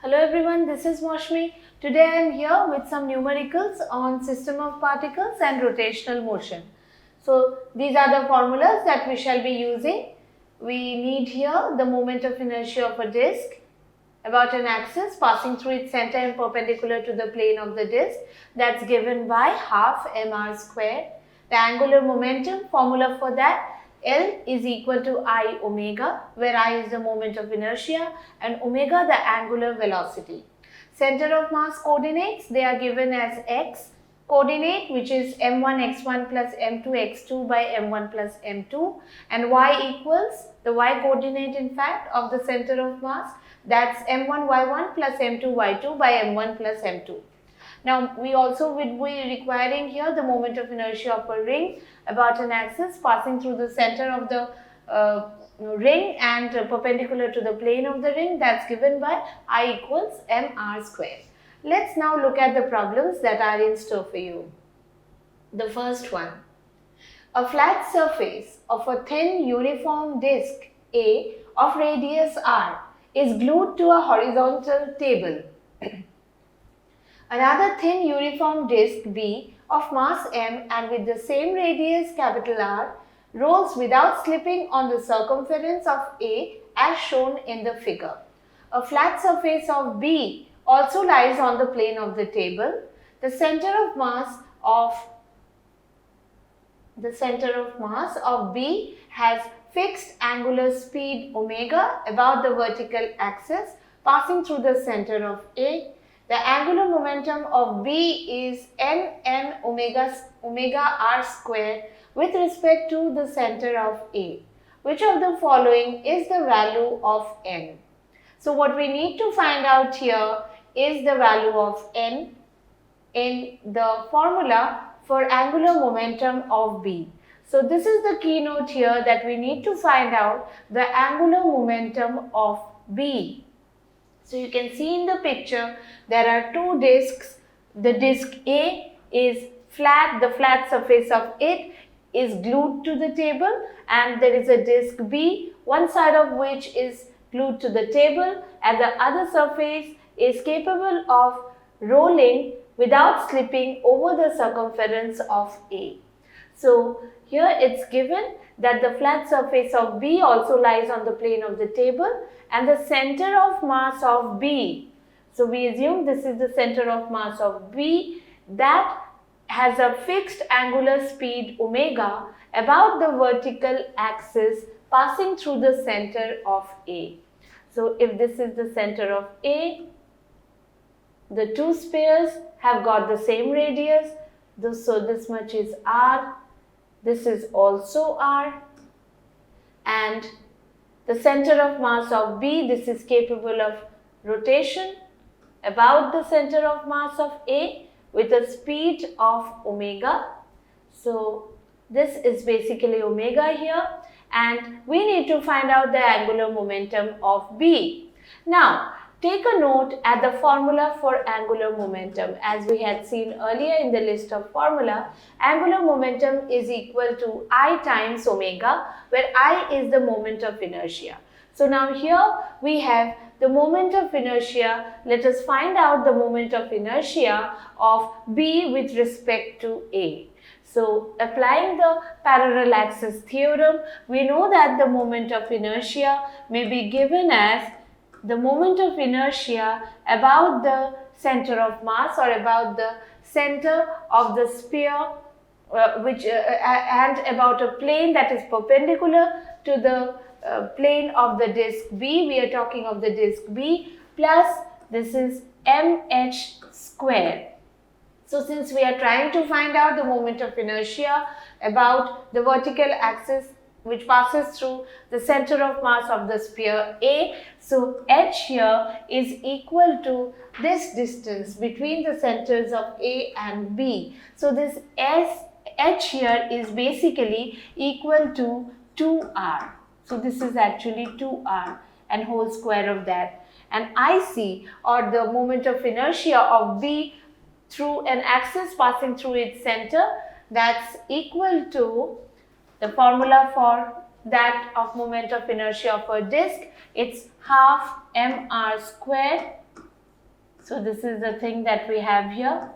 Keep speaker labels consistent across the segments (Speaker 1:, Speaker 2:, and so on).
Speaker 1: Hello everyone, this is Moshmi. Today I am here with some numericals on system of particles and rotational motion. So these are the formulas that we shall be using. We need here the moment of inertia of a disk about an axis passing through its center and perpendicular to the plane of the disk. That's given by half mr square. The angular momentum formula for that, L is equal to I omega, where I is the moment of inertia and omega the angular velocity. Center of mass coordinates, they are given as x coordinate, which is m1 x1 plus m2 x2 by m1 plus m2, and y equals the y coordinate in fact of the center of mass, that's m1 y1 plus m2 y2 by m1 plus m2. Now, we also will be requiring here the moment of inertia of a ring about an axis passing through the center of the ring and perpendicular to the plane of the ring, that's given by I equals mr square. Let's now look at the problems that are in store for you. The first one, a flat surface of a thin uniform disc A of radius r is glued to a horizontal table. Another thin uniform disc B of mass m and with the same radius R rolls without slipping on the circumference of A as shown in the figure. A flat surface of B also lies on the plane of the table. The center of mass of B has fixed angular speed omega about the vertical axis passing through the center of A. The angular momentum of B is n omega r square with respect to the center of A. Which of the following is the value of n? So what we need to find out here is the value of n in the formula for angular momentum of B. So this is the keynote here, that we need to find out the angular momentum of B. So you can see in the picture there are two discs. The disc A is flat, the flat surface of it is glued to the table, and there is a disc B, one side of which is glued to the table and the other surface is capable of rolling without slipping over the circumference of A. So here it's given that the flat surface of B also lies on the plane of the table and the center of mass of B. So we assume this is the center of mass of B that has a fixed angular speed omega about the vertical axis passing through the center of A. So if this is the center of A, the two spheres have got the same radius. So this much is R, this is also R, and the center of mass of B, this is capable of rotation about the center of mass of A with a speed of omega. So this is basically omega here, and we need to find out the angular momentum of B. Now, take a note at the formula for angular momentum. As we had seen earlier in the list of formula, angular momentum is equal to I times omega, where I is the moment of inertia. So now here we have the moment of inertia. Let us find out the moment of inertia of B with respect to A. So applying the parallel axis theorem, we know that the moment of inertia may be given as the moment of inertia about the center of mass or about the center of the sphere and about a plane that is perpendicular to the plane of the disc B. We are talking of the disc B plus this is mh square. So since we are trying to find out the moment of inertia about the vertical axis which passes through the center of mass of the sphere A, so h here is equal to this distance between the centers of A and B. So this h here is basically equal to 2r. So this is actually 2r and whole square of that. And IC, or the moment of inertia of B through an axis passing through its center, that's equal to the formula for that of moment of inertia of a disk. It's half mr square So this is the thing that we have here.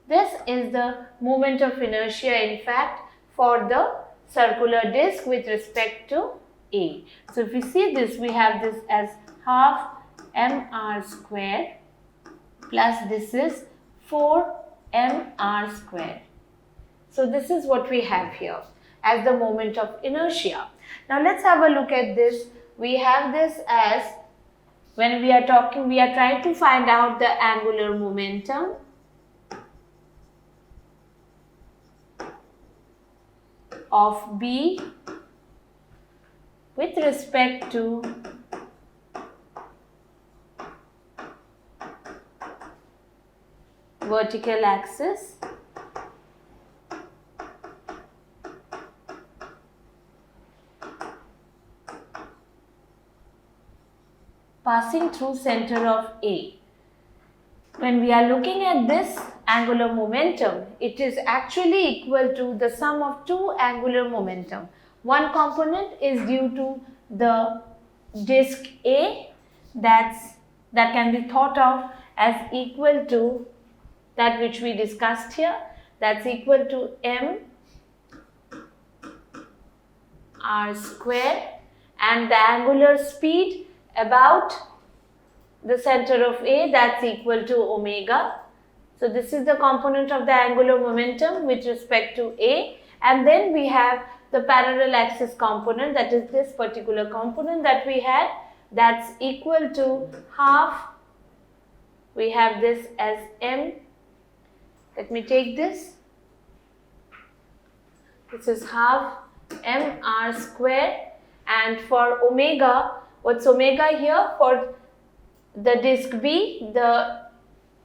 Speaker 1: This is the moment of inertia, in fact, for the circular disc with respect to A. So if we see this, we have this as half mr square plus this is 4 mr square. So this is what we have here as the moment of inertia. Now let's have a look at this. We have this as, when we are trying to find out the angular momentum of B with respect to vertical axis passing through center of A. When we are looking at this angular momentum, it is actually equal to the sum of two angular momentum. One component is due to the disk A, that can be thought of as equal to that which we discussed here, that's equal to m r square, and the angular speed about the center of A, that's equal to omega. So this is the component of the angular momentum with respect to A, and then we have the parallel axis component, that is this particular component that we had, that's equal to half, we have this as m, let me take this is half mr square, and for omega, what's omega here? For the disk B, the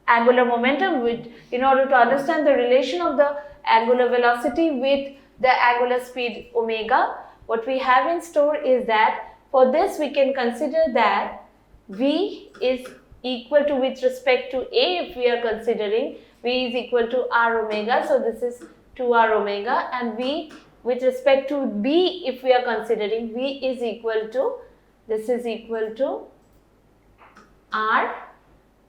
Speaker 1: angular momentum, with, in order to understand the relation of the angular velocity with the angular speed omega, what we have in store is that for this we can consider that V is equal to, with respect to A, if we are considering V is equal to r omega, so this is 2r omega, and V with respect to B, if we are considering, V is equal to, this is equal to r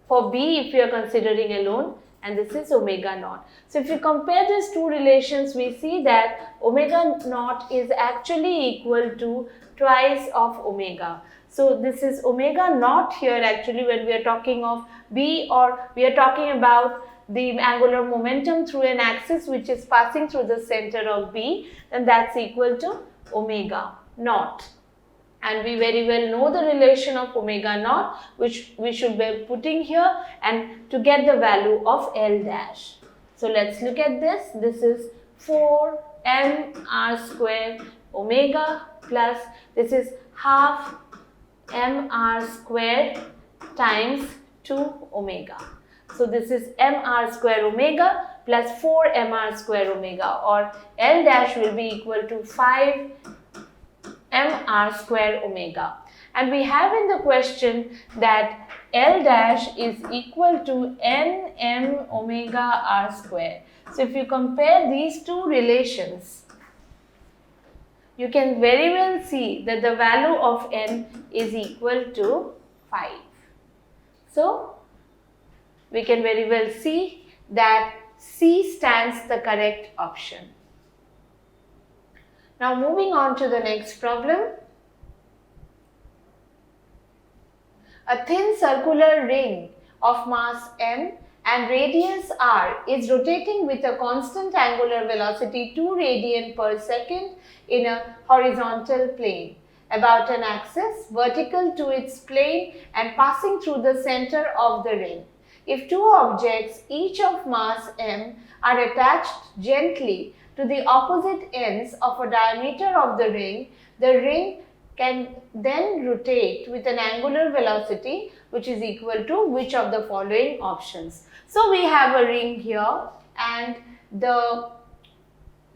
Speaker 1: for B if we are considering alone, and this is omega naught. So if you compare these two relations, we see that omega naught is actually equal to twice of omega. So this is omega naught here actually when we are talking of B, or we are talking about the angular momentum through an axis which is passing through the center of B, then that's equal to omega naught. And we very well know the relation of omega naught, which we should be putting here, and to get the value of L dash. So let's look at this. This is 4 mr square omega plus this is half mr square times 2 omega. So this is mr square omega plus 4 mr square omega, or L dash will be equal to 5 mr square omega, and we have in the question that L dash is equal to nm omega r square. So if you compare these two relations, you can very well see that the value of n is equal to 5. So we can very well see that C stands the correct option. Now moving on to the next problem. A thin circular ring of mass m and radius r is rotating with a constant angular velocity 2 radian per second in a horizontal plane about an axis vertical to its plane and passing through the center of the ring. If two objects, each of mass m, are attached gently to the opposite ends of a diameter of the ring can then rotate with an angular velocity which is equal to which of the following options. So we have a ring here, and the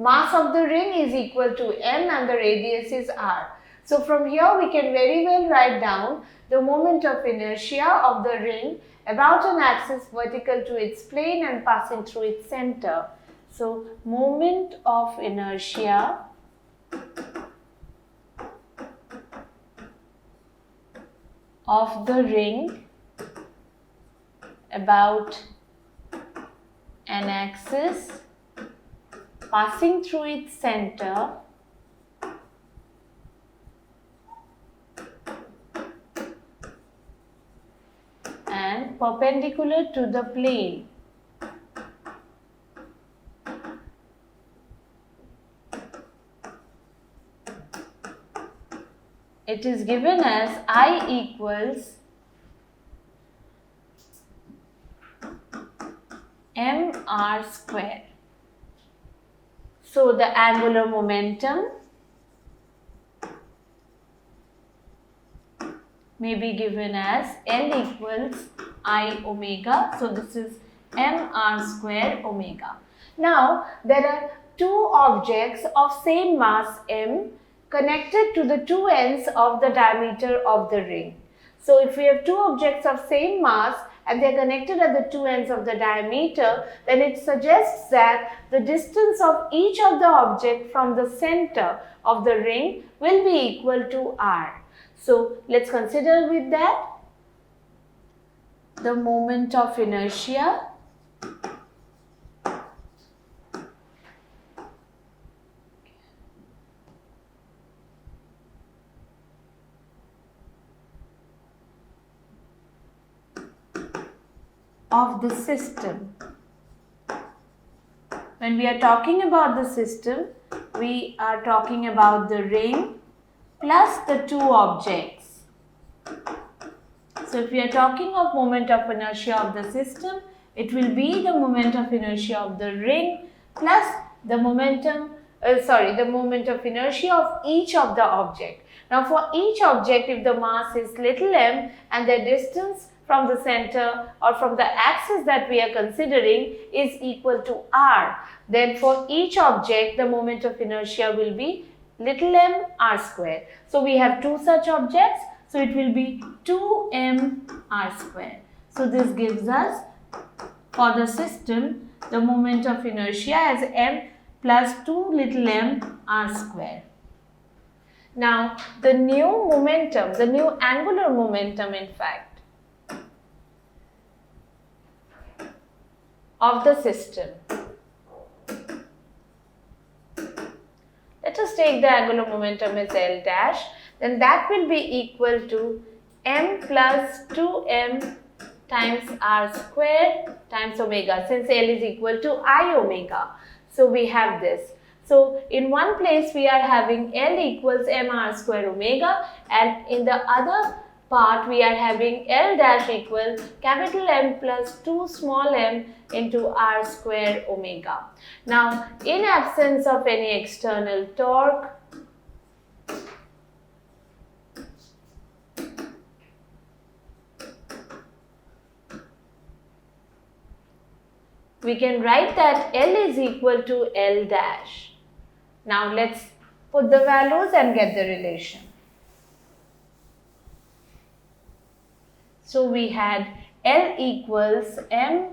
Speaker 1: mass of the ring is equal to m and the radius is r. So from here we can very well write down the moment of inertia of the ring about an axis vertical to its plane and passing through its center. So moment of inertia of the ring about an axis passing through its center and perpendicular to the plane. It is given as I equals mr square. So the angular momentum may be given as L equals I omega. So this is mr square omega. Now there are two objects of same mass m connected to the two ends of the diameter of the ring. So if we have two objects of same mass and they are connected at the two ends of the diameter, then it suggests that the distance of each of the object from the center of the ring will be equal to r. So let's consider with that the moment of inertia of the system. When we are talking about the system, we are talking about the ring plus the two objects. So if we are talking of moment of inertia of the system, it will be the moment of inertia of the ring plus the moment of inertia of each of the object. Now for each object, if the mass is little m and the distance from the center or from the axis that we are considering is equal to r, then for each object the moment of inertia will be little m r square. So we have two such objects, so it will be 2m r square. So this gives us for the system the moment of inertia as m plus 2 little m r square. Now the new momentum, the new angular momentum in fact of the system. Let us take the angular momentum as L dash, then that will be equal to m plus 2m times r square times omega, since L is equal to I omega. So we have this. So in one place we are having L equals mr square omega, and in the other part we are having L dash equal capital M plus 2 small m into r square omega. Now in absence of any external torque, we can write that L is equal to L dash. Now let's put the values and get the relation. So we had L equals m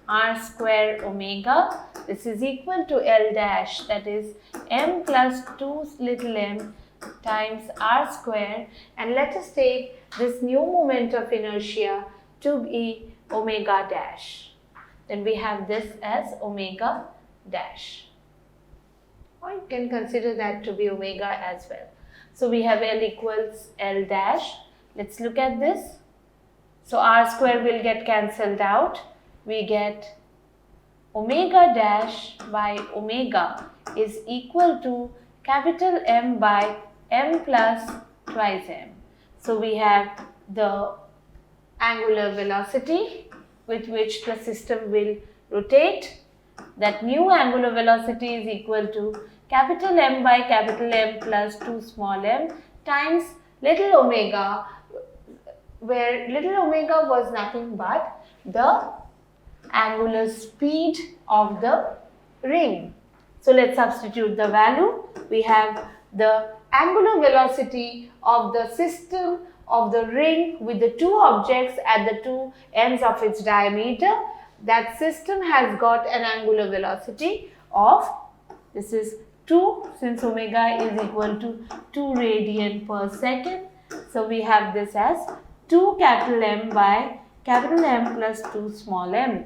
Speaker 1: r square omega. This is equal to L dash, that is m plus 2 little m times r square, and let us take this new moment of inertia to be omega dash. Then we have this as omega dash, or you can consider that to be omega as well. So we have L equals L dash. Let's look at this. So r square will get cancelled out. We get omega dash by omega is equal to capital M by m plus twice m. So we have the angular velocity with which the system will rotate. That new angular velocity is equal to capital M by capital M plus 2 small m times little omega, where little omega was nothing but the angular speed of the ring. So let's substitute the value. We have the angular velocity of the system of the ring with the two objects at the two ends of its diameter. That system has got an angular velocity of, this is 2, since omega is equal to 2 radian per second. So we have this as 2 capital M by capital M plus 2 small m.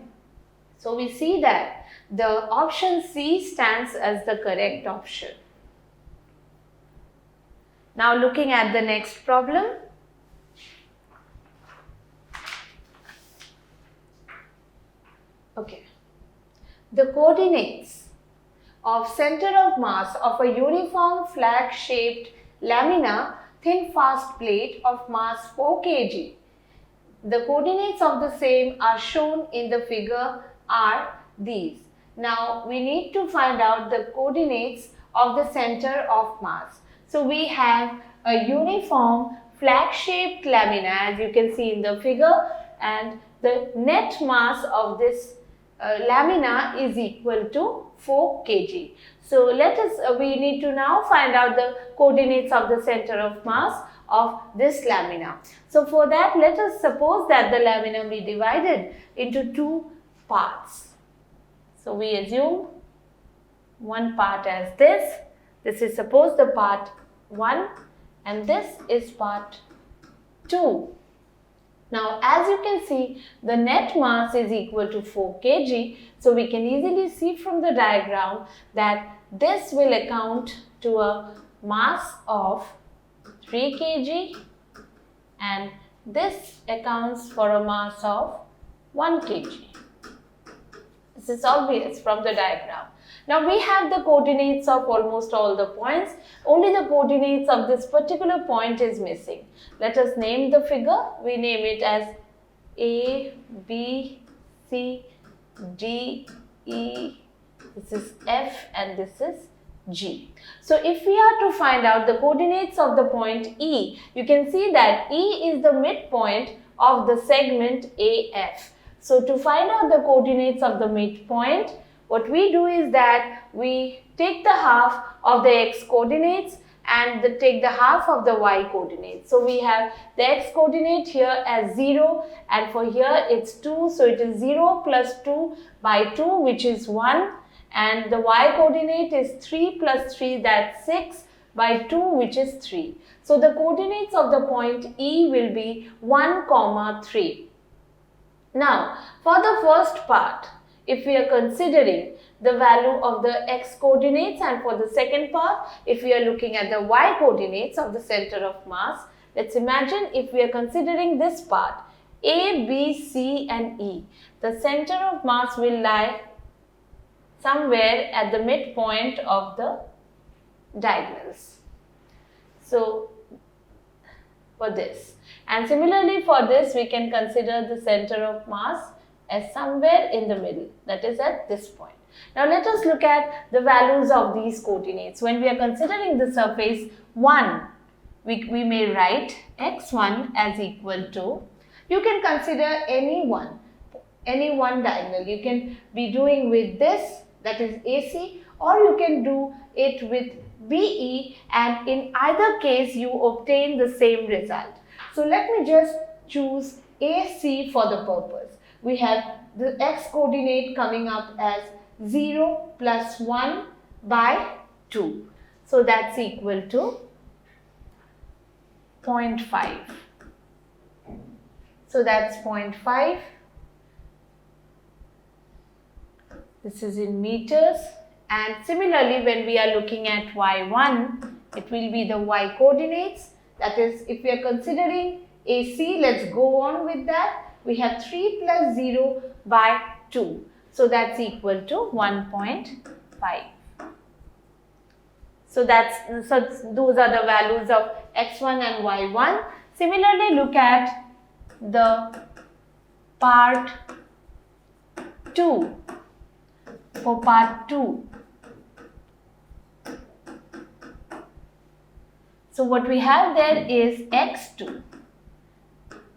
Speaker 1: So we see that the option C stands as the correct option. Now looking at the next problem. Okay. The coordinates of center of mass of a uniform flag-shaped lamina thin fast plate of mass 4 kg. The coordinates of the same are shown in the figure are these. Now we need to find out the coordinates of the center of mass. So we have a uniform flag-shaped lamina as you can see in the figure, and the net mass of this lamina is equal to 4 kg. So we need to now find out the coordinates of the center of mass of this lamina. So for that, let us suppose that the lamina be divided into two parts. So we assume one part as this. This is suppose the part 1 and this is part 2. Now as you can see, the net mass is equal to 4 kg. So we can easily see from the diagram that this will account to a mass of 3 kg and this accounts for a mass of 1 kg. This is obvious from the diagram. Now we have the coordinates of almost all the points. Only the coordinates of this particular point is missing. Let us name the figure. We name it as A, B, C, D, E, this is F and this is G. So if we are to find out the coordinates of the point E, you can see that E is the midpoint of the segment AF. So to find out the coordinates of the midpoint, what we do is that we take the half of the x coordinates and take the half of the y coordinates. So we have the x coordinate here as 0 and for here it's 2. So it is 0 plus 2 by 2 which is 1, and the y coordinate is 3 plus 3, that's 6 by 2 which is 3. So the coordinates of the point E will be 1, 3. Now for the first part, if we are considering the value of the x coordinates, and for the second part, if we are looking at the y coordinates of the center of mass, let's imagine if we are considering this part A, B, C and E, the center of mass will lie somewhere at the midpoint of the diagonals. So for this, and similarly for this we can consider the center of mass as somewhere in the middle, that is at this point. Now let us look at the values of these coordinates. When we are considering the surface 1, we may write x1 as equal to, you can consider any one diagonal. You can be doing with this, that is AC, or you can do it with BE, and in either case you obtain the same result. So let me just choose AC for the purpose. We have the x coordinate coming up as 0 plus 1 by 2. So that's equal to 0.5. So that's 0.5. This is in meters. And similarly, when we are looking at y1, it will be the y coordinates. That is, if we are considering AC, let's go on with that. We have 3 plus 0 by 2. So that's equal to 1.5. So those are the values of x1 and y1. Similarly, look at the part 2. For part 2. So what we have there is x2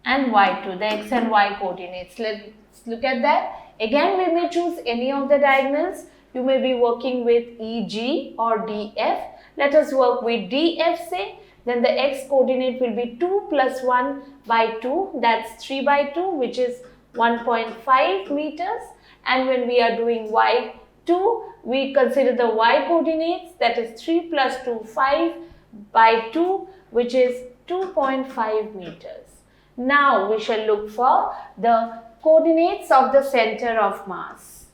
Speaker 1: and y2, the x and y coordinates. Let's look at that. Again, we may choose any of the diagonals. You may be working with EG or DF. Let us work with DF say. Then the x coordinate will be 2 plus 1 by 2. That's 3 by 2 which is 1.5 meters. And when we are doing y2, we consider the y coordinates, that is 3 plus 2, 5 by 2 which is 2.5 meters. Now we shall look for the coordinates of the center of mass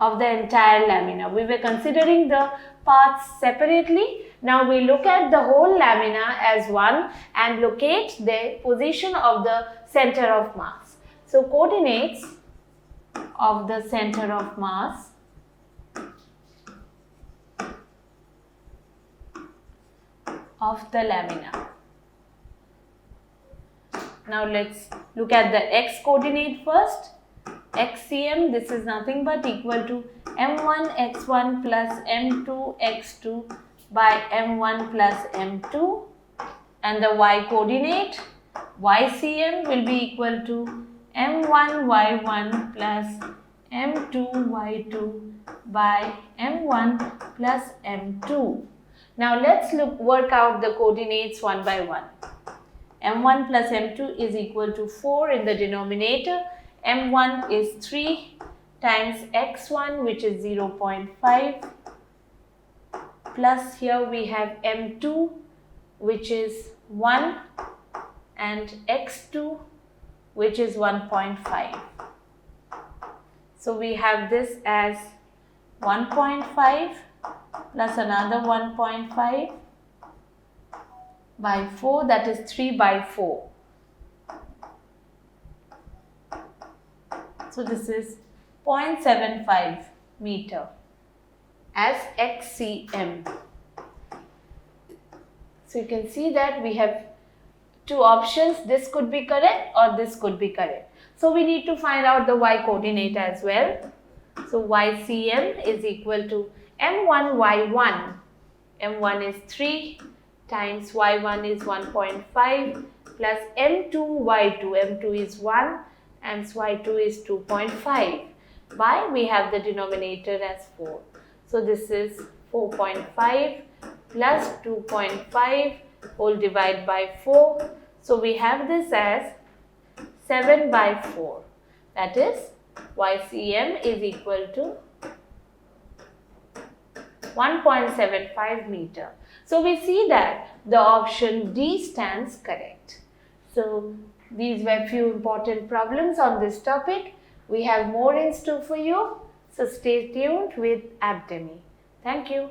Speaker 1: of the entire lamina. We were considering the parts separately. Now we look at the whole lamina as one and locate the position of the center of mass. So coordinates of the center of mass of the lamina. Now let's look at the x coordinate first. XCM, this is nothing but equal to m1 x1 plus m2 x2 by m1 plus m2, and the y coordinate YCM will be equal to m1 y1 plus m2 y2 by m1 plus m2. Now let's work out the coordinates one by one. m1 plus m2 is equal to 4 in the denominator. m1 is 3 times x1, which is 0.5, plus here we have m2, which is 1, and x2, which is 1.5. So we have this as 1.5 plus another 1.5 by 4, that is 3 by 4. So this is 0.75 meter as XCM. So you can see that we have two options. This could be correct or this could be correct. So we need to find out the y coordinate as well. So YCM is equal to m1 y1. m1 is 3 times y1 is 1.5 plus m2 y2. m2 is 1 and y2 is 2.5 by, we have the denominator as 4. So this is 4.5 plus 2.5 whole divided by 4. So we have this as 7 by 4. That is YCM is equal to 1.75 meter. So we see that the option D stands correct. So these were few important problems on this topic. We have more in store for you. So stay tuned with Abdemi. Thank you.